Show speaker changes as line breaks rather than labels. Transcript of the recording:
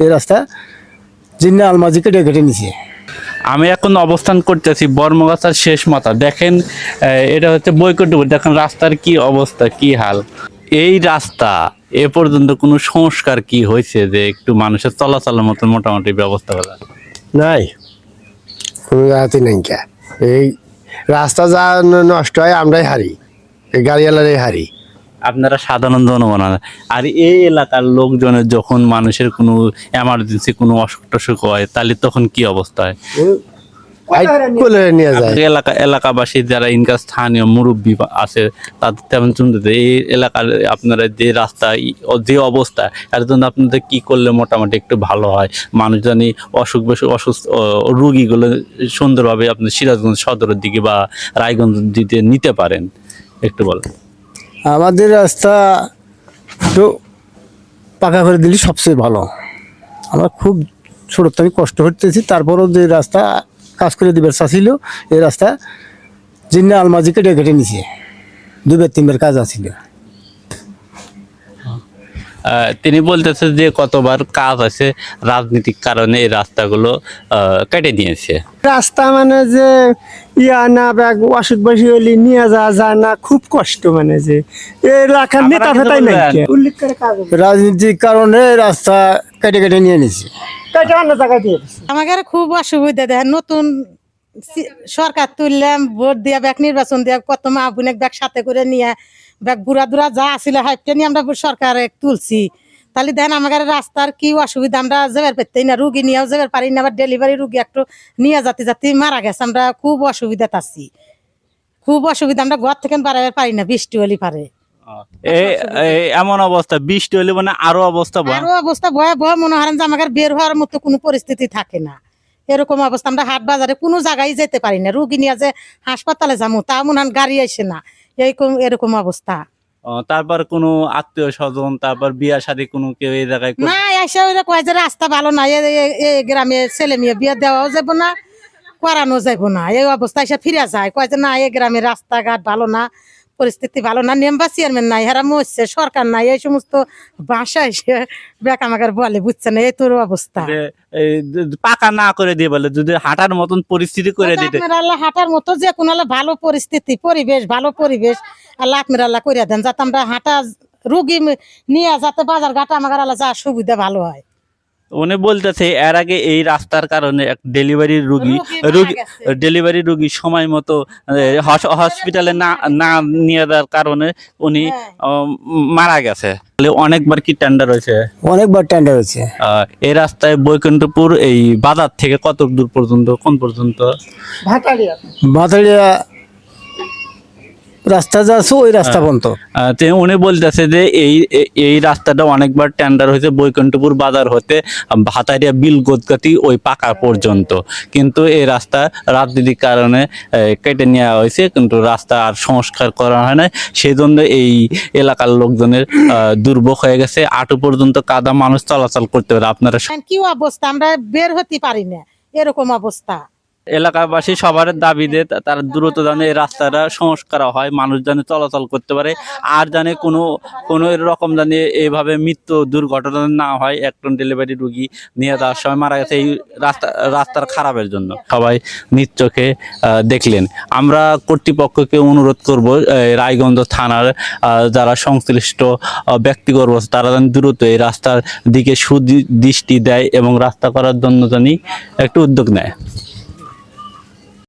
এই রাস্তা জিন্না আলমাজি কেটে কেটে নিছে।
আমি এখন অবস্থান করতেছি বর্মগাছার শেষ মাথা। দেখেন এটা হচ্ছে বৈকুণ্ঠপুর। দেখেন রাস্তার কি অবস্থা, কি হাল। এই রাস্তা এ পর্যন্ত কোনো সংস্কার কি হয়েছে যে একটু মানুষের চলাচলের মতো মোটামুটি ব্যবস্থা করা?
নাই, কোনো জায়গাতে নাই। কে এই রাস্তা যা নষ্ট হয় আমরাই হারি, এই গাড়িওয়ালারাই হারি।
আপনারা সাধারণ জনগণ। আর এই এলাকার লোকজনের যখন মানুষের কোনো এমার্জেন্সি কোনো অসুখ টসুখ হয় তাহলে তখন কি অবস্থা হয়?
কোলে নিয়ে যায়।
এলাকাবাসী যারা ইনকা স্থানীয় মুরব্বী আছে তাদের তেমন শুনতে এই এলাকার আপনারা যে রাস্তা যে অবস্থা এর জন্য আপনাদের কি করলে মোটামুটি একটু ভালো হয়, মানুষ জানি অসুখ বেশি অসুস্থ রুগীগুলো সুন্দরভাবে আপনি সিরাজগঞ্জ সদরের দিকে বা রায়গঞ্জ দিকে নিতে পারেন, একটু বলেন।
আমাদের রাস্তা একটু পাকা করে দিলে সবচেয়ে ভালো। আমরা খুব ছোট থেকে কষ্ট করতেছি, তারপরও যে রাস্তা কাজ করে দিবার চাচ্ছিল, এই রাস্তা জিন্না আলমাজি কেটে কেটে নিছে। 2-3 কাজ আছিল।
তিনি বলতেছে যে কতবার কাজ আছে, রাজনৈতিক কারণে এই রাস্তাগুলো কেটে দিয়েছে।
রাস্তা মানে যে না ব্যাগ অসুখ বসে হলে নিয়ে যাওয়া যায় না, খুব কষ্ট। মানে যে এই এলাকার নেতা ফেতাই নাই, উল্লেখ করে কাজ
রাজনীতির কারণে রাস্তা কেটে কেটে নিয়ে নিছে।
অন্য জায়গায় দিয়ে দিচ্ছে।
আমাদের খুব অসুবিধা দেখেন, নতুন সরকার তুললাম, ভোট দিয়া ব্যাগ নির্বাচন দিয়া কত মা বোনের ব্যাগ সাথে করে নিয়ে ব্যাগ বুড়া দুরা যা আসলে হাইপটা নিয়ে আমরা সরকারে তুলছি। তাহলে দেখেন আমাদের রাস্তার কি অসুবিধা, আমরা যাবার পারতেই না, রুগী নিয়েও যাবার পারি না, আবার ডেলিভারি রুগী একটু নিয়ে যাতে যাতে মারা গেছে। আমরা খুব অসুবিধা আছি, খুব অসুবিধা। আমরা ঘর থেকে বাড়াবার পারি না, বৃষ্টি হলে পারে।
এমন অবস্থা, বৃষ্টি হলে মানে আরো অবস্থা
আরো অবস্থা ভয়াবহ। মনে হয় যে আমাদের বের হওয়ার মতো কোনো পরিস্থিতি থাকে না, এরকম অবস্থা। আমরা হাট বাজারে কোনো জায়গায় যেতে পারি না, রুগী নিয়ে যে হাসপাতালে যাবো তা মনে হয় গাড়ি আসে না, এরকম অবস্থা।
তারপর কোনো আত্মীয় স্বজন, তারপর বিয়া শাদী কোনো কেউ এই জায়গায়
না এসে ওই কয় যে রাস্তা ভালো না, এই গ্রামে ছেলে মেয়ে বিয়ে দেওয়াও যাবো না, করানো যাবো না, এই অবস্থা এসে ফিরে যায়। কয় যে না, এই গ্রামের রাস্তাঘাট ভালো না, পরিস্থিতি ভালো না, মেম্বার চেয়ারম্যান নাই, হেরা মরছে, সরকার নাই, এই সমস্ত বাসা এসে বেক আমাকে বলে, বুঝছে না, এই তোর অবস্থা।
পাকা না করে দিয়ে বলে যদি হাঁটার মতন পরিস্থিতি করে দিতে।
আল্লাহ হাঁটার মতো যে কোনো ভালো পরিস্থিতি, পরিবেশ, ভালো পরিবেশ আল্লাহ আপনার আল্লাহ করে দেন, যাতে আমরা হাঁটা রুগী নিয়ে যাতে বাজার ঘাট আমার আল্লাহ যা সুবিধা ভালো হয়।
উনি বলতেছে এর আগে এই রাস্তার কারণে এক ডেলিভারি রুগী সময় মতো হসপিটালে না নিয়ে যাওয়ার কারণে উনি মারা গেছে। অনেকবার কি টেন্ডার হয়েছে?
অনেকবার টেন্ডার হয়েছে।
এই রাস্তায় বৈকুণ্ঠপুর এই বাজার থেকে কত দূর পর্যন্ত, কোন পর্যন্ত?
ভাতাড়িয়া রাস্তা যা আছে ওই রাস্তা পর্যন্ত।
উনি বলতেছে যে এই রাস্তাটা অনেকবার টেন্ডার হয়েছে বৈকুণ্ঠপুর বাজার হতে ভাতারিয়া বিল গোদগাতি ওই পাকা পর্যন্ত, কিন্তু এই রাস্তা রাজনীতির কারণে কেটে নেওয়া হয়েছে, কিন্তু রাস্তা আর সংস্কার করা হয় না। সেই জন্য এই এলাকার লোকজনের দুর্ভোগ হয়ে গেছে, আটু পর্যন্ত কাদা, মানুষ চলাচল করতে পারে। আপনারা
কি অবস্থা, আমরা বের হতে পারি না, এরকম অবস্থা।
এলাকাবাসী সবার দাবি দিয়ে তারা দ্রুত জানে এই রাস্তাটা সংস্কার হয়, মানুষ জানে চলাচল করতে পারে, আর জানে কোনো রকম জানে এইভাবে মৃত্যু দুর্ঘটনা না হয়। একজন ডেলিভারি রুগী নিয়ে যাওয়ার সময় মারা গেছে এই রাস্তার খারাপের জন্য। সবাই নিজ চোখে দেখলেন। আমরা কর্তৃপক্ষকে অনুরোধ করব, রায়গঞ্জ থানার যারা সংশ্লিষ্ট ব্যক্তিবর্গ তারা যেন দ্রুত এই রাস্তার দিকে সুদৃষ্টি দেয় এবং রাস্তা করার জন্য জানি একটু উদ্যোগ নেয়।